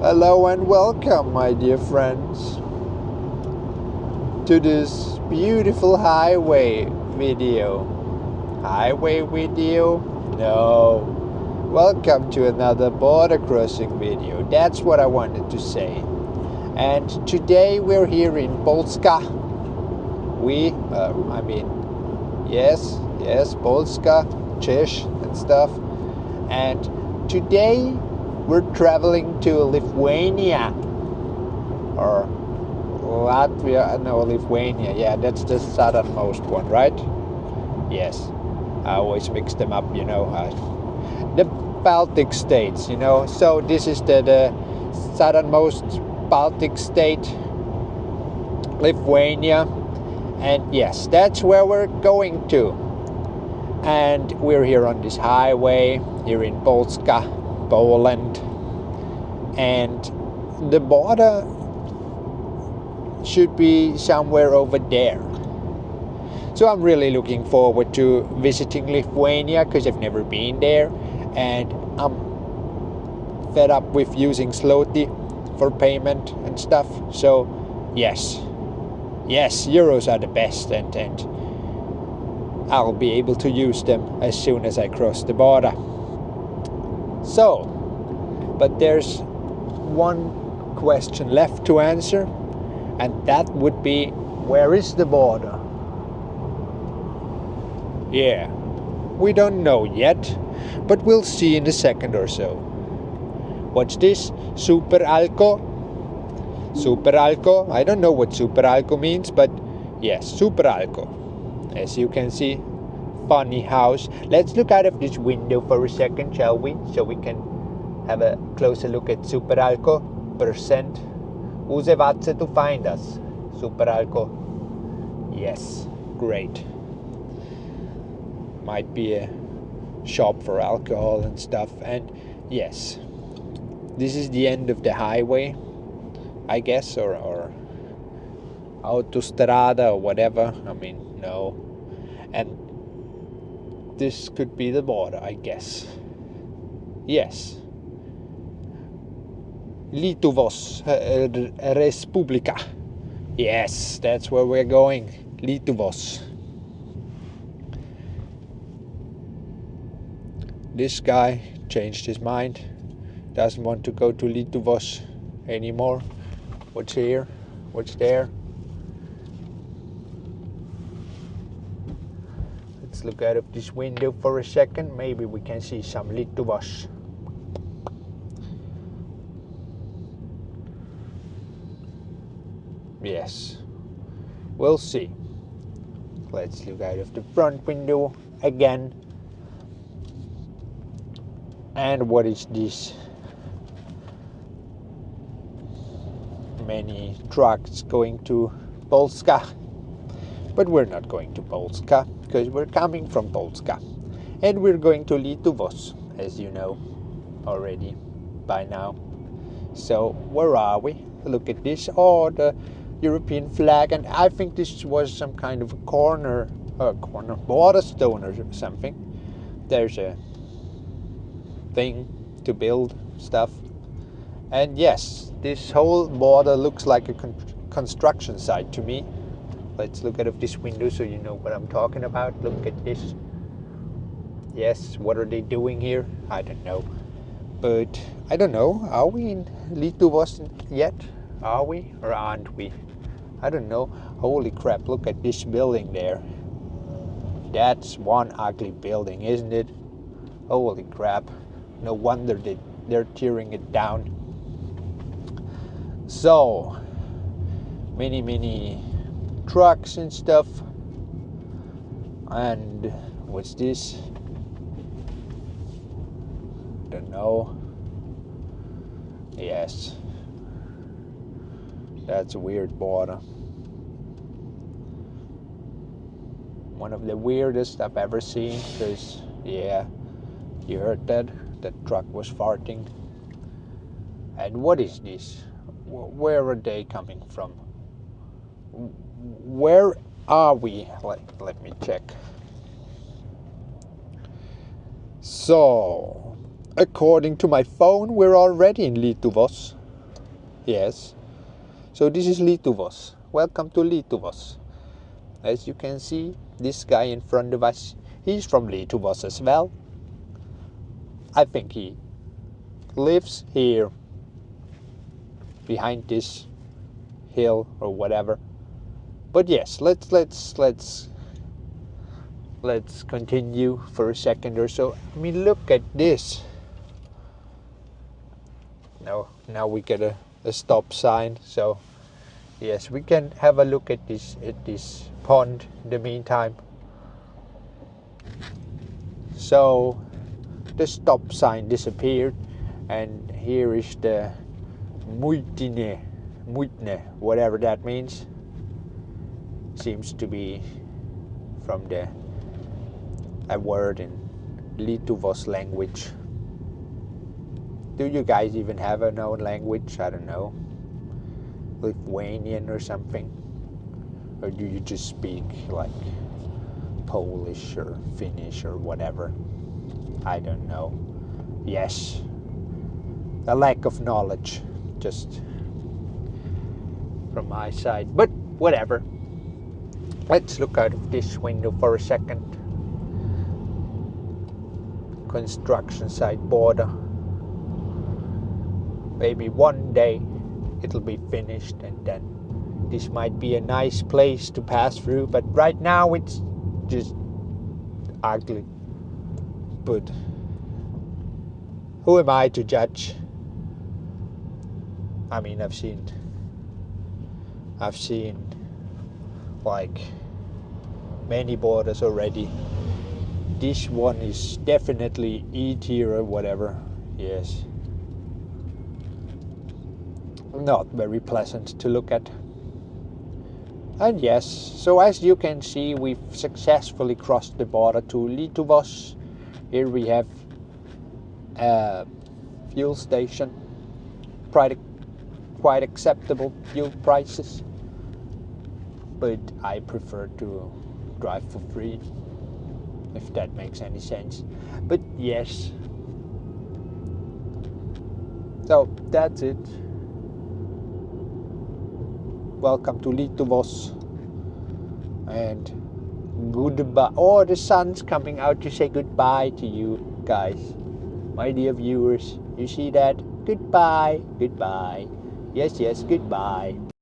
Hello and welcome, my dear friends, to this beautiful highway video. Highway video? No. Welcome to another border crossing video. That's what I wanted to say. And today we're here in Polska. Yes, Polska, Czech and stuff. And today we're traveling to Lithuania, or Latvia, no, Lithuania, yeah, that's the southernmost one, right? Yes, I always mix them up, the Baltic states, so this is the southernmost Baltic state, Lithuania, and yes, that's where we're going to. And we're here on this highway, here in Polska, Poland, and the border should be somewhere over there. So I'm really looking forward to visiting Lithuania because I've never been there, and I'm fed up with using zloty for payment and stuff. So yes, euros are the best, and I'll be able to use them as soon as I cross the border. So, but there's one question left to answer, and that would be, where is the border? Yeah, we don't know yet, but we'll see in a second or so. What's this? Super Alko? Super Alko? I don't know what Super Alko means, but yes, Super Alko. As you can see, funny house. Let's look out of this window for a second, shall we? So we can have a closer look at Super Alko percent. Usevatse to find us. Super Alko. Yes, great. Might be a shop for alcohol and stuff. And yes, this is the end of the highway, I guess, or autostrada or whatever. I mean, no. And this could be the border, I guess. Yes. Lietuvos Respublika. Yes, that's where we're going. Lietuvos. This guy changed his mind. Doesn't want to go to Lietuvos anymore. What's here? What's there? Let's look out of this window for a second. Maybe we can see some Lietuvos. Yes, we'll see. Let's look out of the front window again. And what is this? Many trucks going to Polska. But we're not going to Polska, because we're coming from Polska. And we're going to Lietuvos, as you know already by now. So, where are we? Look at this. Oh, the European flag. And I think this was some kind of a corner border stone or something. There's a thing to build stuff. And yes, this whole border looks like a construction site to me. Let's look out of this window so you know what I'm talking about. Look at this. Yes, what are they doing here? I don't know. But I don't know. Are we in Lietuvos yet? Are we? Or aren't we? I don't know. Holy crap, look at this building there. That's one ugly building, isn't it? Holy crap. No wonder they're tearing it down. So, many trucks and stuff. And what's this? Don't know. Yes, that's a weird border. One of the weirdest I've ever seen, because yeah, you heard that truck was farting. And what is this? Where are they coming from? Where are we? Let me check. So, according to my phone, we're already in Lietuvos. Yes. So this is Lietuvos. Welcome to Lietuvos. As you can see, this guy in front of us, he's from Lietuvos as well. I think he lives here behind this hill or whatever. But yes, let's continue for a second or so. I mean, look at this. Now we get a stop sign. So yes, we can have a look at this pond in the meantime. So the stop sign disappeared, and here is the muitne, whatever that means. Seems to be from a word in Lietuvos language. Do you guys even have a known language? I don't know, Lithuanian or something? Or do you just speak like Polish or Finnish or whatever? I don't know. Yes, a lack of knowledge just from my side, but whatever. Let's look out of this window for a second. Construction site border. Maybe one day it'll be finished, and then this might be a nice place to pass through, but right now it's just ugly. But who am I to judge? I mean, I've seen like many borders already. This one is definitely E tier or whatever. Yes, not very pleasant to look at. And yes, so as you can see, we've successfully crossed the border to Lietuvos. Here we have a fuel station, quite acceptable fuel prices, but I prefer to drive for free, if that makes any sense. But yes, so that's it. Welcome to Lietuvos, and goodbye. Oh, the sun's coming out to say goodbye to you guys, my dear viewers. You see that? Goodbye, goodbye. Yes, goodbye.